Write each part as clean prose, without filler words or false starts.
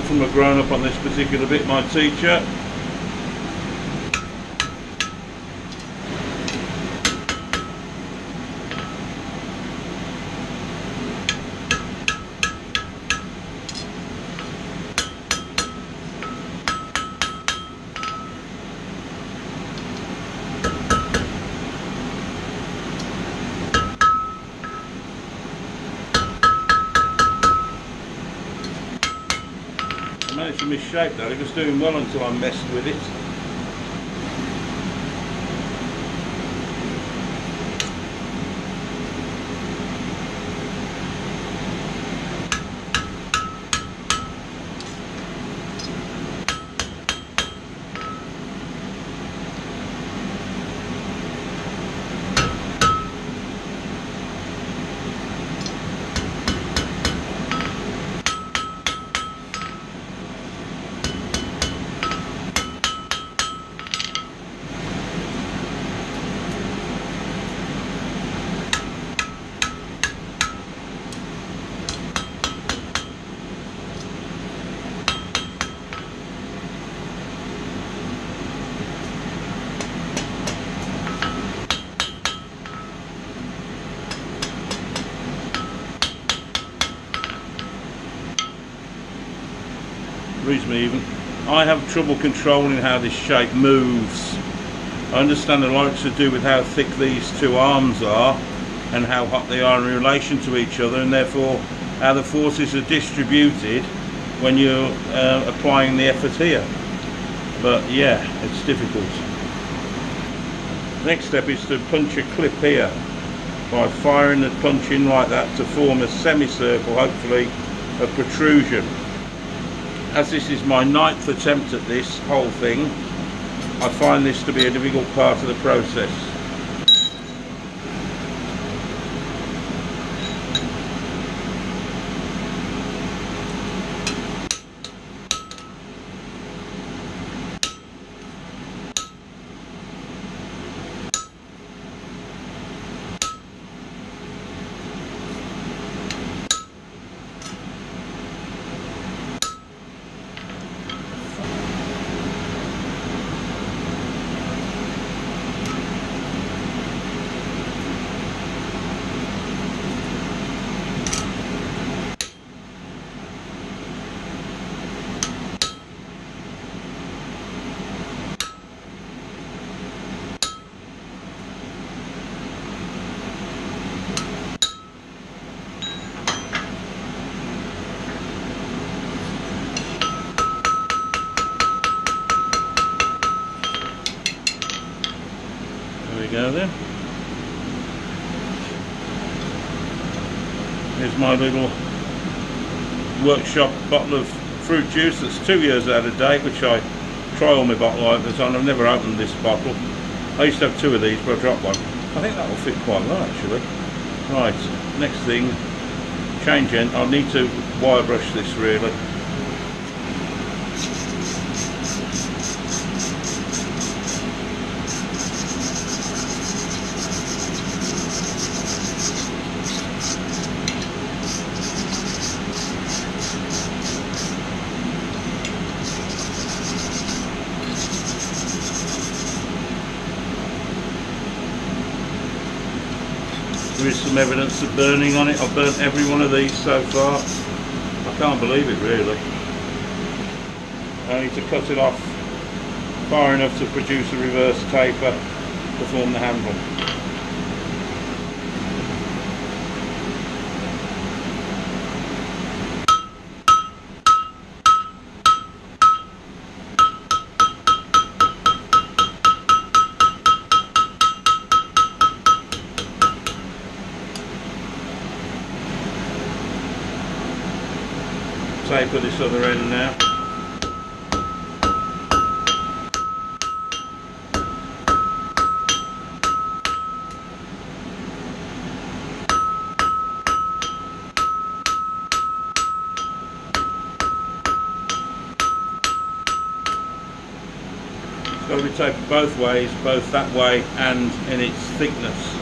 from a grown-up on this particular bit, my teacher. I managed to misshape that. It was doing well until I messed with it. Reasonably even. I have trouble controlling how this shape moves. I understand a lot to do with how thick these two arms are and how hot they are in relation to each other, and therefore how the forces are distributed when you're applying the effort here. But yeah, it's difficult. Next step is to punch a clip here by firing the punch in like that to form a semicircle, hopefully a protrusion. As this is my 9th attempt at this whole thing, I find this to be a difficult part of the process. There we go then. Here's my little workshop bottle of fruit juice that's 2 years out of date, which I try all my bottle openers on. I've never opened this bottle. I used to have 2 of these, but I dropped one. I think that will fit quite well actually. Right, next thing, change end. I'll need to wire brush this really. There is some evidence of burning on it. I've burnt every one of these so far. I can't believe it really. I need to cut it off far enough to produce a reverse taper to form the handle. Taper this other end now. It's got to be tapered both ways, both that way and in its thickness.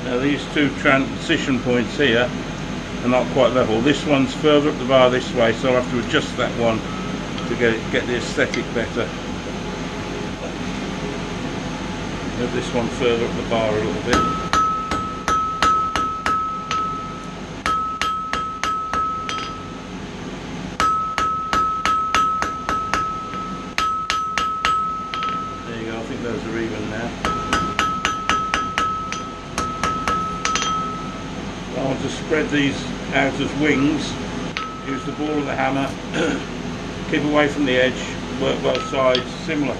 Now these two transition points here are not quite level. This one's further up the bar this way, so I'll have to adjust that one to get the aesthetic better. Move this one further up the bar a little bit. There you go, I think those are even now. I want to spread these out as wings. Use the ball of the hammer, keep away from the edge, work both sides, similar.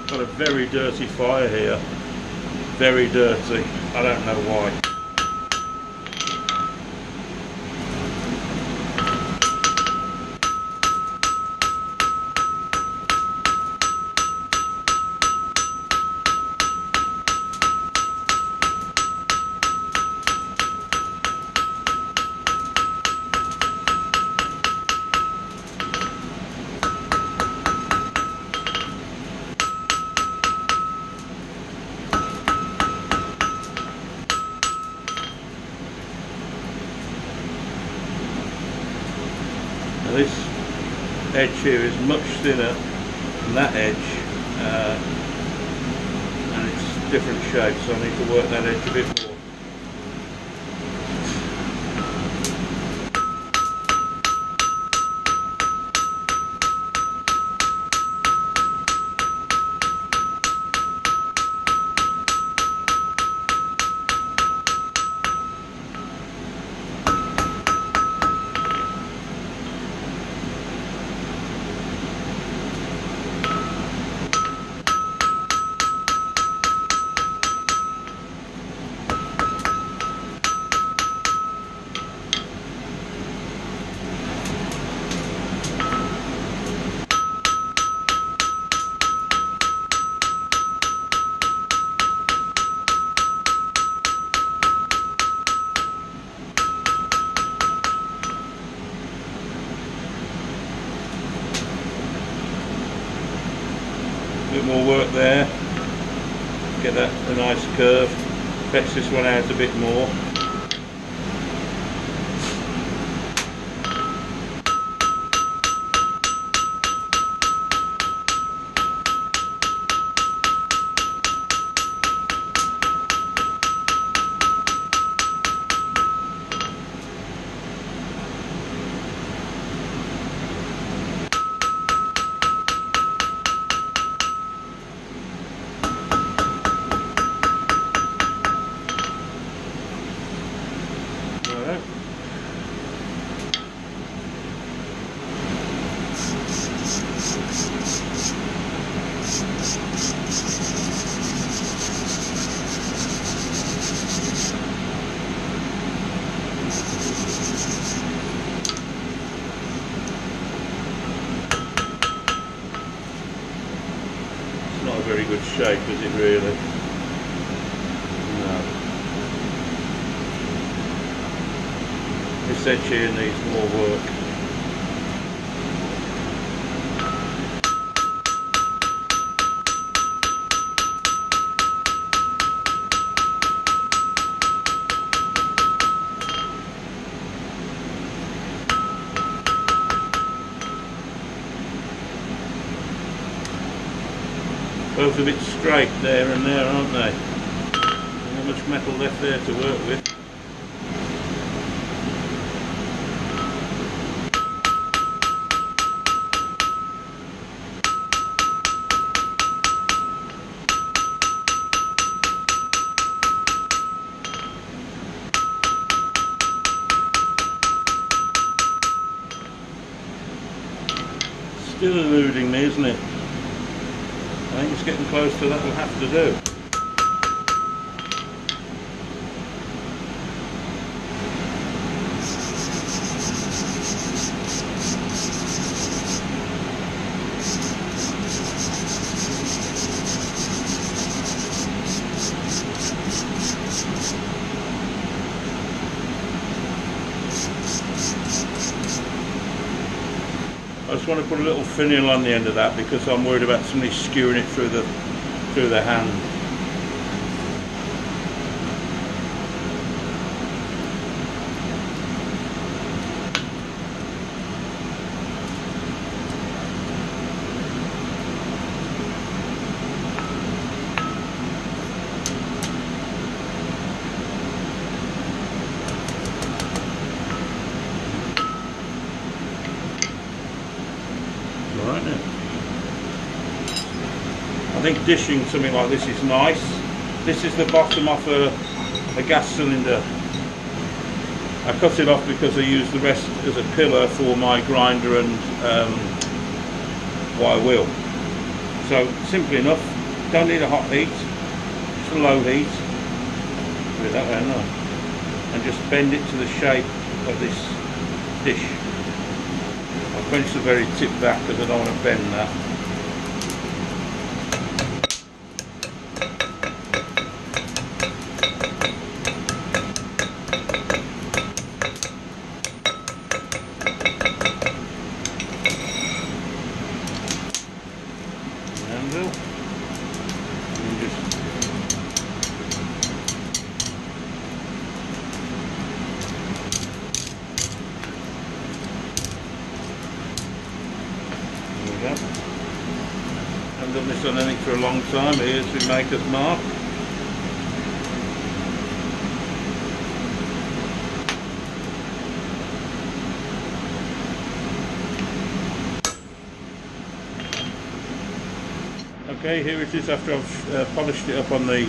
Got a very dirty fire here, very dirty, I don't know why. This edge here is much thinner than that edge, and it's different shape, so I need to work that edge a bit more. Bit more work there, get that a nice curve, fetch this one out a bit more. Not a very good shape, is it really? No. This edge here needs more work. Both a bit straight there and there, aren't they? Not much metal left there to work with. Still eluding me, isn't it? I think it's getting close to that we'll have to do. just want to put a little finial on the end of that because I'm worried about somebody skewing it through the hand. Right now, I think dishing something like this is nice. This is the bottom off a gas cylinder. I cut it off because I use the rest as a pillar for my grinder and wire wheel. So simply enough, don't need a hot heat, just a low heat. Put it that way, no. And just bend it to the shape of this dish. I'll quench the very tip back because I don't want to bend that. Handle. And just I've done this on anything for a long time. Here's the maker's mark. Okay, here it is after I've polished it up on the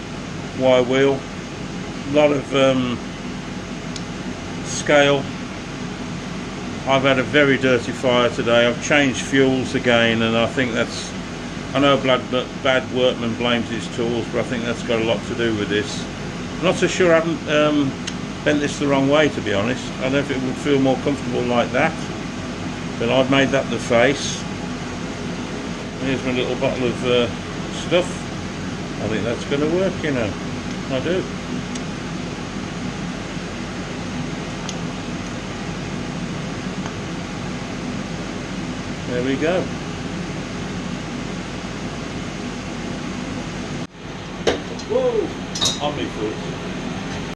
wire wheel. A lot of scale. I've had a very dirty fire today. I've changed fuels again, and I think that's, I know bad workman blames his tools, but I think that's got a lot to do with this. I'm not so sure I haven't bent this the wrong way, to be honest. I don't know if it would feel more comfortable like that, but I've made that the face. Here's my little bottle of stuff. I think that's going to work, you know. I do. There we go. Whoa! On me foot.